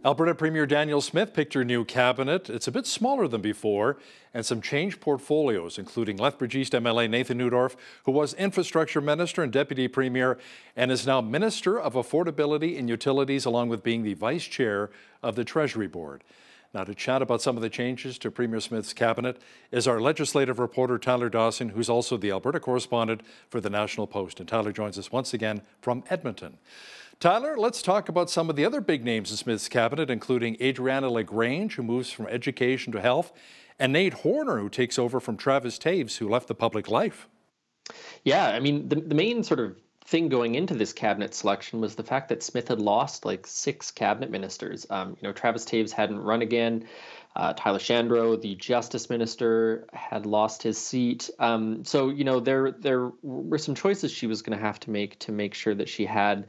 Alberta Premier Danielle Smith picked her new cabinet. It's a bit smaller than before, and some changed portfolios, including Lethbridge East MLA Nathan Neudorf, who was Infrastructure Minister and Deputy Premier, and is now Minister of Affordability and Utilities, along with being the Vice Chair of the Treasury Board. Now, to chat about some of the changes to Premier Smith's cabinet is our legislative reporter, Tyler Dawson, who's also the Alberta correspondent for the National Post. And Tyler joins us once again from Edmonton. Tyler, let's talk about some of the other big names in Smith's cabinet, including Adriana LaGrange, who moves from education to health, and Nate Horner, who takes over from Travis Taves, who left the public life. Yeah, I mean, the main sort of thing going into this cabinet selection was the fact that Smith had lost like 6 cabinet ministers. Travis Taves hadn't run again. Tyler Shandro, the justice minister, had lost his seat. There were some choices she was going to make sure that she had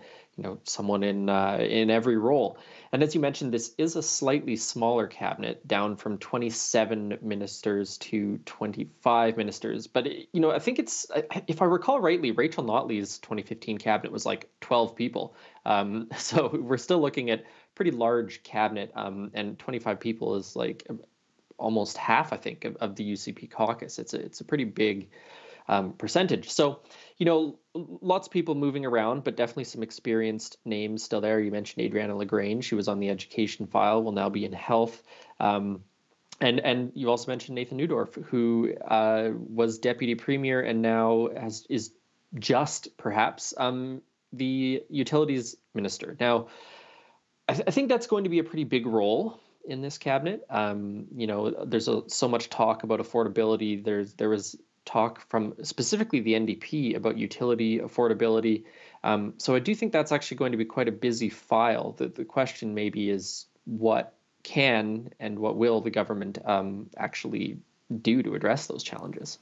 someone in every role. And as you mentioned, this is a slightly smaller cabinet, down from 27 ministers to 25 ministers. But, I think if I recall rightly, Rachel Notley's 2015 cabinet was like 12 people. So we're still looking at pretty large cabinet, and 25 people is like almost half, I think, of the UCP caucus. It's a pretty big percentage. So, lots of people moving around, but definitely some experienced names still there. You mentioned Adriana LaGrange, who was on the education file, will now be in health. And you also mentioned Nathan Neudorf, who was deputy premier and now is just perhaps the utilities minister. Now, I think that's going to be a pretty big role in this cabinet. There's so much talk about affordability. There was talk from specifically the NDP about utility affordability. So I do think that's actually going to be quite a busy file. The question maybe is what can and what will the government actually do to address those challenges?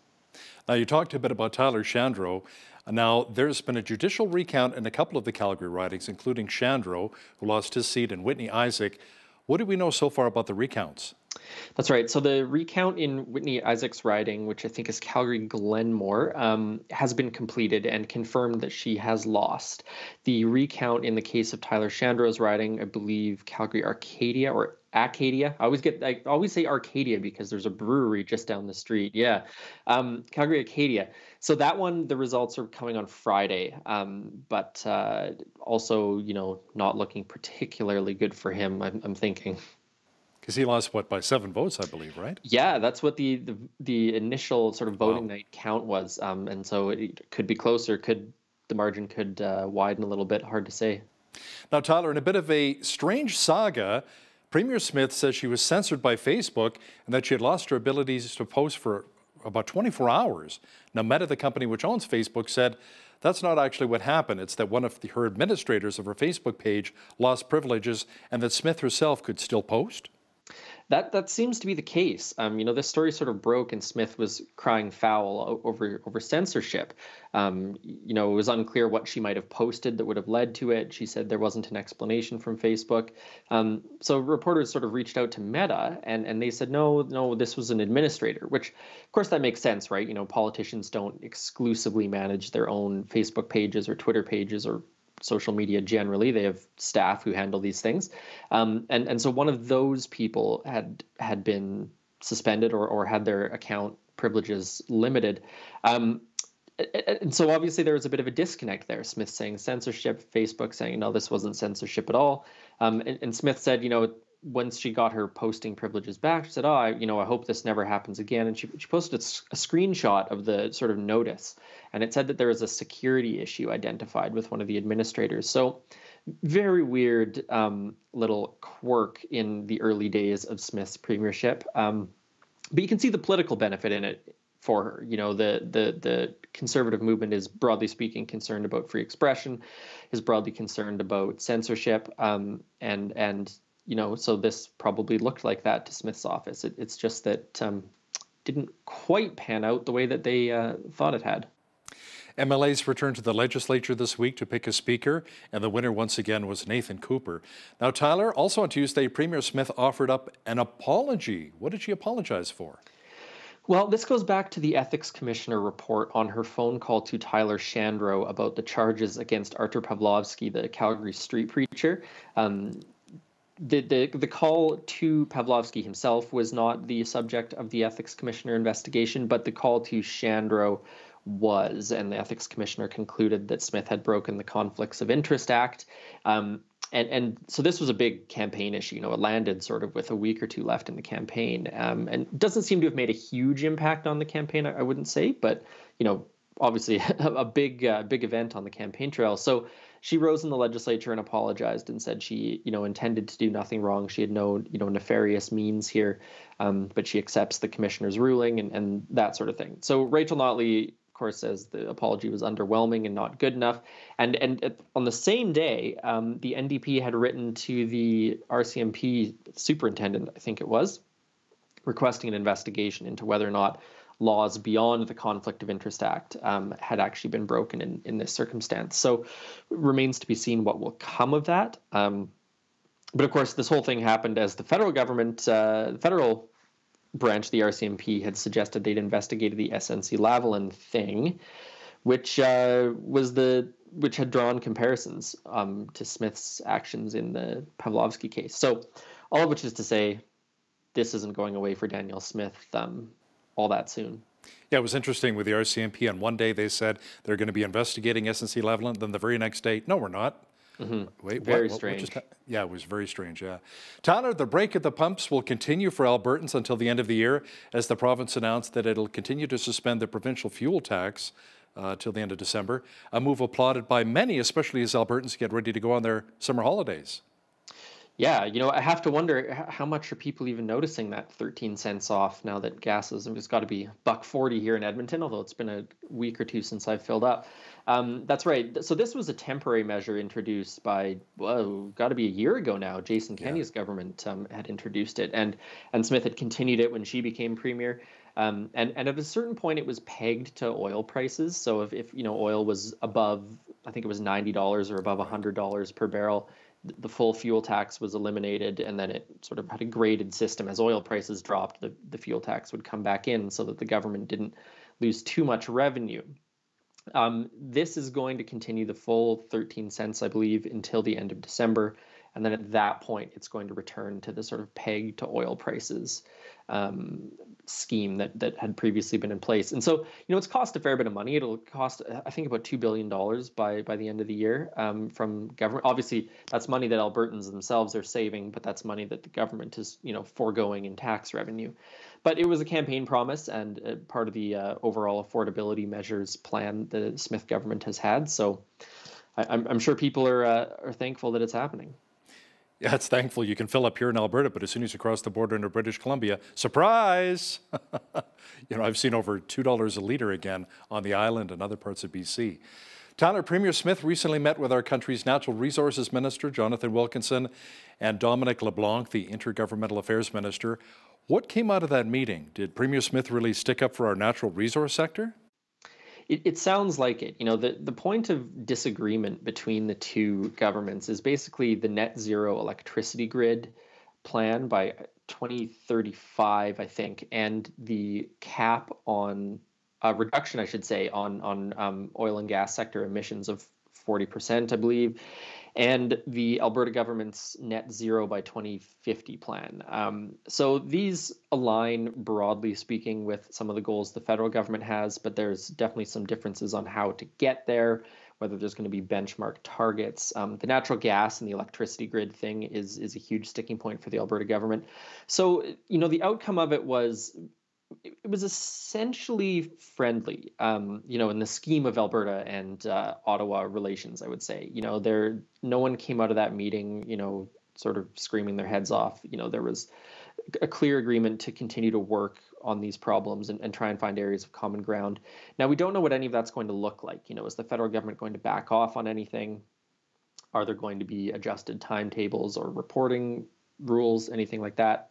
Now, you talked a bit about Tyler Shandro. Now, there's been a judicial recount in a couple of the Calgary ridings, including Shandro, who lost his seat, and Whitney Isaac. What do we know so far about the recounts? That's right. So the recount in Whitney Isaac's riding, which I think is Calgary-Glenmore, has been completed and confirmed that she has lost. The recount in the case of Tyler Shandro's riding, I believe Calgary-Arcadia or Acadia. I always say Arcadia because there's a brewery just down the street. Yeah. Calgary-Arcadia. So that one, the results are coming on Friday, but also, not looking particularly good for him, I'm thinking. Because he lost, by 7 votes, I believe, right? Yeah, that's what the initial sort of voting night count was. And so it could be closer. The margin could widen a little bit. Hard to say. Now, Tyler, in a bit of a strange saga, Premier Smith says she was censored by Facebook and that she had lost her abilities to post for about 24 hours. Now, Meta, the company which owns Facebook, said that's not actually what happened. It's that one of her administrators of her Facebook page lost privileges and that Smith herself could still post. That seems to be the case. This story sort of broke, and Smith was crying foul over censorship. It was unclear what she might have posted that would have led to it. She said there wasn't an explanation from Facebook. So reporters sort of reached out to Meta, and they said, no, this was an administrator, which, of course, that makes sense, right? Politicians don't exclusively manage their own Facebook pages or Twitter pages or social media generally. They have staff who handle these things. And so one of those people had been suspended or had their account privileges limited. And so obviously there was a bit of a disconnect there. Smith saying censorship, Facebook saying, no, this wasn't censorship at all. And Smith said, once she got her posting privileges back, she said, I hope this never happens again. And she posted a screenshot of the sort of notice. And it said that there was a security issue identified with one of the administrators. So very weird little quirk in the early days of Smith's premiership. But you can see the political benefit in it for her. The conservative movement is, broadly speaking, concerned about free expression, is broadly concerned about censorship. So this probably looked like that to Smith's office. It's just that didn't quite pan out the way that they thought it had. MLAs returned to the legislature this week to pick a speaker, and the winner once again was Nathan Cooper. Now, Tyler, also on Tuesday, Premier Smith offered up an apology. What did she apologize for? Well, this goes back to the ethics commissioner report on her phone call to Tyler Shandro about the charges against Artur Pawlowski, the Calgary street preacher. The call to Pavlovsky himself was not the subject of the ethics commissioner investigation, but the call to Shandro was, and the ethics commissioner concluded that Smith had broken the Conflicts of Interest Act. And so this was a big campaign issue. You know, it landed sort of with a week or two left in the campaign, and doesn't seem to have made a huge impact on the campaign, I wouldn't say, but, you know, obviously a big event on the campaign trail. So she rose in the legislature and apologized and said she, you know, intended to do nothing wrong. She had no, you know, nefarious means here, but she accepts the commissioner's ruling and that sort of thing. So Rachel Notley, of course, says the apology was underwhelming and not good enough. And on the same day, the NDP had written to the RCMP superintendent, I think it was, requesting an investigation into whether or not laws beyond the Conflict of Interest Act had actually been broken in this circumstance. So it remains to be seen what will come of that. But of course, this whole thing happened as the federal government, the federal branch, the RCMP, had suggested they'd investigated the SNC-Lavalin thing, which had drawn comparisons to Smith's actions in the Pavlovsky case. So all of which is to say, this isn't going away for Danielle Smith all that soon. Yeah, it was interesting with the RCMP. On one day they said they're going to be investigating SNC-Lavalin, then the very next day, no, we're not. Mm-hmm. Wait, very strange. Yeah, it was very strange, yeah. Tyler, the break at the pumps will continue for Albertans until the end of the year, as the province announced that it'll continue to suspend the provincial fuel tax till the end of December, a move applauded by many, especially as Albertans get ready to go on their summer holidays. Yeah, you know, I have to wonder how much are people even noticing that 13 cents off now that gas is, it's got to be $1.40 here in Edmonton, although it's been a week or two since I've filled up. That's right. So this was a temporary measure introduced by, got to be a year ago now. Jason Kenney's government had introduced it, and Smith had continued it when she became premier. And at a certain point, it was pegged to oil prices. So if you know, oil was above, I think it was $90 or above $100 per barrel, the full fuel tax was eliminated, and then it sort of had a graded system. As oil prices dropped, the fuel tax would come back in so that the government didn't lose too much revenue. This is going to continue the full 13 cents, I believe, until the end of December. And then at that point, it's going to return to the sort of peg to oil prices scheme that had previously been in place. And so, you know, it's cost a fair bit of money. It'll cost, I think, about $2 billion by the end of the year from government. Obviously, that's money that Albertans themselves are saving, but that's money that the government is, you know, foregoing in tax revenue. But it was a campaign promise and part of the overall affordability measures plan the Smith government has had. So I'm sure people are thankful that it's happening. Yeah, it's thankful you can fill up here in Alberta, but as soon as you cross the border into British Columbia, surprise! You know, I've seen over $2 a litre again on the island and other parts of BC. Tyler, Premier Smith recently met with our country's Natural Resources Minister, Jonathan Wilkinson, and Dominic LeBlanc, the Intergovernmental Affairs Minister. What came out of that meeting? Did Premier Smith really stick up for our natural resource sector? It sounds like it. You know, the point of disagreement between the two governments is basically the net zero electricity grid plan by 2035, I think, and the cap on reduction, I should say, on oil and gas sector emissions of 40%, I believe, and the Alberta government's net zero by 2050 plan. So these align, broadly speaking, with some of the goals the federal government has, but there's definitely some differences on how to get there, whether there's going to be benchmark targets. The natural gas and the electricity grid thing is a huge sticking point for the Alberta government. So, you know, the outcome of it was essentially friendly, you know, in the scheme of Alberta and Ottawa relations, I would say. You know, no one came out of that meeting, you know, sort of screaming their heads off. You know, there was a clear agreement to continue to work on these problems and try and find areas of common ground. Now, we don't know what any of that's going to look like. You know, is the federal government going to back off on anything? Are there going to be adjusted timetables or reporting rules, anything like that?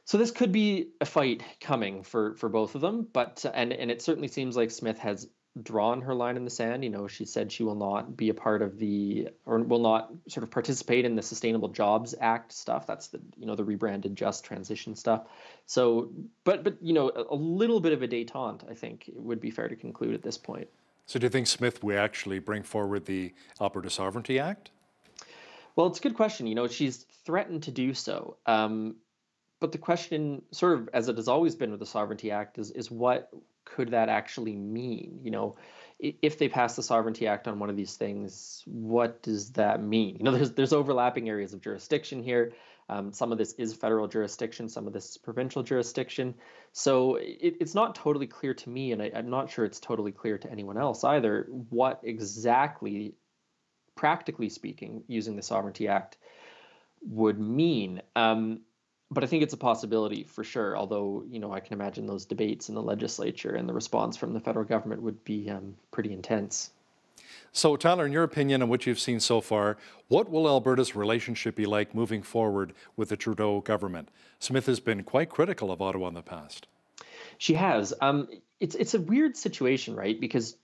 So this could be a fight coming for both of them, but and it certainly seems like Smith has drawn her line in the sand. You know, she said she will not be a part of or will not sort of participate in the Sustainable Jobs Act stuff. That's the, you know, the rebranded Just Transition stuff. So, but you know, a little bit of a détente, I think, it would be fair to conclude at this point. So do you think Smith will actually bring forward the Alberta Sovereignty Act? Well, it's a good question. She's threatened to do so. But the question, sort of as it has always been with the Sovereignty Act, is what could that actually mean? If they pass the Sovereignty Act on one of these things, what does that mean? There's overlapping areas of jurisdiction here. Some of this is federal jurisdiction, some of this is provincial jurisdiction. So it's not totally clear to me, and I'm not sure it's totally clear to anyone else either, what exactly, practically speaking, using the Sovereignty Act would mean. But I think it's a possibility for sure, although, I can imagine those debates in the legislature and the response from the federal government would be pretty intense. So, Tyler, in your opinion and what you've seen so far, what will Alberta's relationship be like moving forward with the Trudeau government? Smith has been quite critical of Ottawa in the past. She has. It's a weird situation, right? Because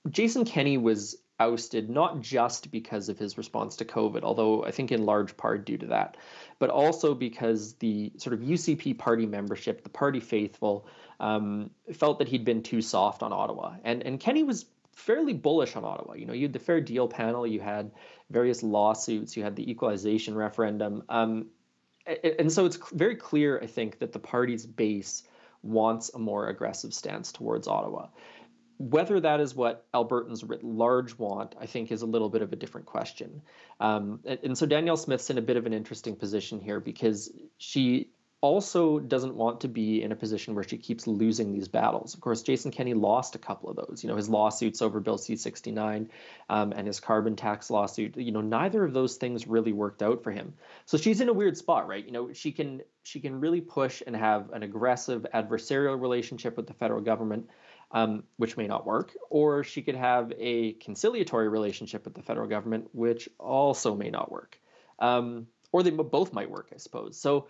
Jason Kenney was ousted not just because of his response to COVID, although I think in large part due to that, but also because the sort of UCP party membership, the party faithful, felt that he'd been too soft on Ottawa. And Kenney was fairly bullish on Ottawa. You had the Fair Deal panel, you had various lawsuits, you had the equalization referendum. And so it's very clear, I think, that the party's base wants a more aggressive stance towards Ottawa. Whether that is what Albertans writ large want, I think, is a little bit of a different question. And so Danielle Smith's in a bit of an interesting position here because she also doesn't want to be in a position where she keeps losing these battles. Of course, Jason Kenney lost a couple of those. His lawsuits over Bill C-69 and his carbon tax lawsuit. Neither of those things really worked out for him. So she's in a weird spot, right? She can really push and have an aggressive adversarial relationship with the federal government, which may not work, or she could have a conciliatory relationship with the federal government, which also may not work. Or they both might work, I suppose. So,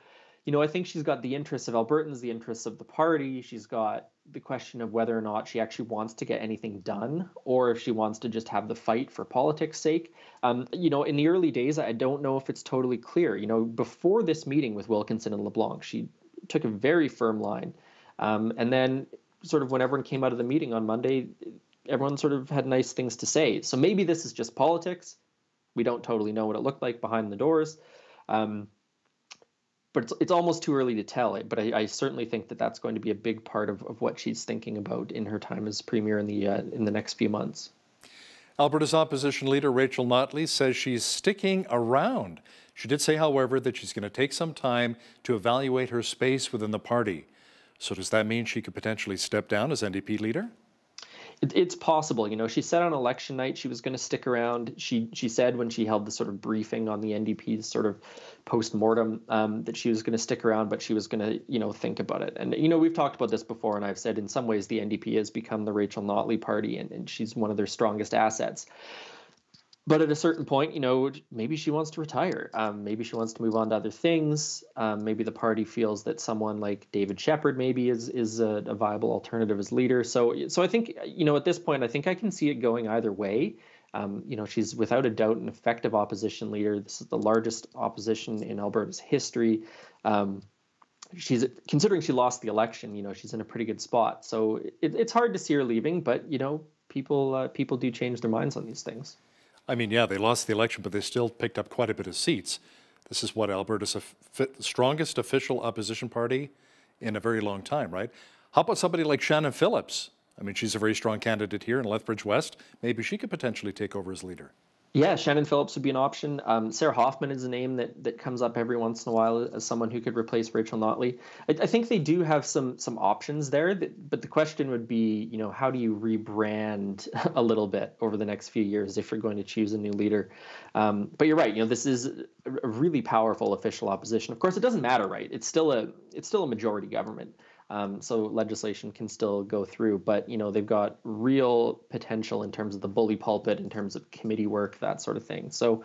I think she's got the interests of Albertans, the interests of the party. She's got the question of whether or not she actually wants to get anything done, or if she wants to just have the fight for politics' sake. In the early days, I don't know if it's totally clear. Before this meeting with Wilkinson and LeBlanc, she took a very firm line. And then sort of when everyone came out of the meeting on Monday, everyone sort of had nice things to say. So maybe this is just politics. We don't totally know what it looked like behind the doors. But it's almost too early to tell. But I certainly think that that's going to be a big part of what she's thinking about in her time as premier in the next few months. Alberta's opposition leader, Rachel Notley, says she's sticking around. She did say, however, that she's going to take some time to evaluate her space within the party. So does that mean she could potentially step down as NDP leader? It's possible. She said on election night she was going to stick around. She said when she held the sort of briefing on the NDP's sort of post-mortem that she was going to stick around, but she was going to, think about it. And, we've talked about this before, and I've said in some ways the NDP has become the Rachel Notley party, and she's one of their strongest assets. But at a certain point, maybe she wants to retire. Maybe she wants to move on to other things. Maybe the party feels that someone like David Shepherd maybe is a viable alternative as leader. So I think, at this point, I think I can see it going either way. She's without a doubt an effective opposition leader. This is the largest opposition in Alberta's history. She's considering she lost the election, she's in a pretty good spot. So it's hard to see her leaving, but, people do change their minds on these things. I mean, yeah, they lost the election, but they still picked up quite a bit of seats. This is what Alberta's strongest official opposition party in a very long time, right? How about somebody like Shannon Phillips? I mean, she's a very strong candidate here in Lethbridge West. Maybe she could potentially take over as leader. Yeah, Shannon Phillips would be an option. Sarah Hoffman is a name that comes up every once in a while as someone who could replace Rachel Notley. I think they do have some options there, but the question would be, how do you rebrand a little bit over the next few years if you're going to choose a new leader? But you're right. This is a really powerful official opposition. Of course, it doesn't matter, right? It's still a majority government. So legislation can still go through, but they've got real potential in terms of the bully pulpit, in terms of committee work, that sort of thing. So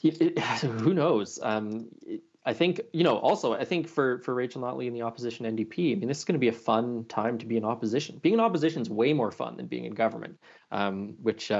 who knows? I think also I think for Rachel Notley and the opposition NDP, I mean, this is going to be a fun time to be in opposition. Being in opposition is way more fun than being in government, which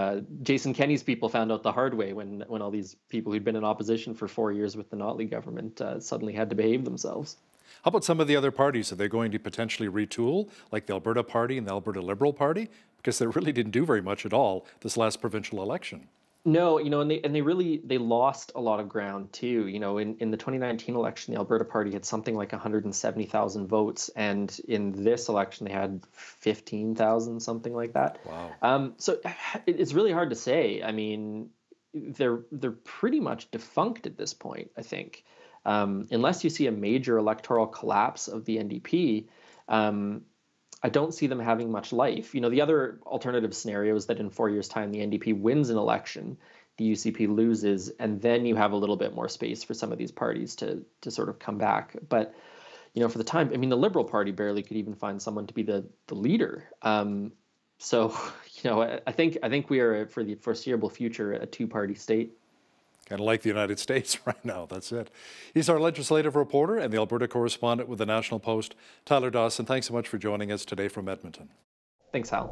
Jason Kenney's people found out the hard way when all these people who'd been in opposition for 4 years with the Notley government suddenly had to behave themselves. How about some of the other parties? Are they going to potentially retool, like the Alberta Party and the Alberta Liberal Party? Because they really didn't do very much at all this last provincial election. No, and they lost a lot of ground too. In the 2019 election, the Alberta Party had something like 170,000 votes, and in this election they had 15,000, something like that. Wow. So it's really hard to say. I mean, they're pretty much defunct at this point, I think, unless you see a major electoral collapse of the NDP. I don't see them having much life. The other alternative scenario is that in 4 years' time, the NDP wins an election, the UCP loses, and then you have a little bit more space for some of these parties to sort of come back. But, for the time, I mean, the Liberal Party barely could even find someone to be the leader. So, I think we are, for the foreseeable future, a two-party state. Kind of like the United States right now, that's it. He's our legislative reporter and the Alberta correspondent with the National Post, Tyler Dawson. Thanks so much for joining us today from Edmonton. Thanks, Hal.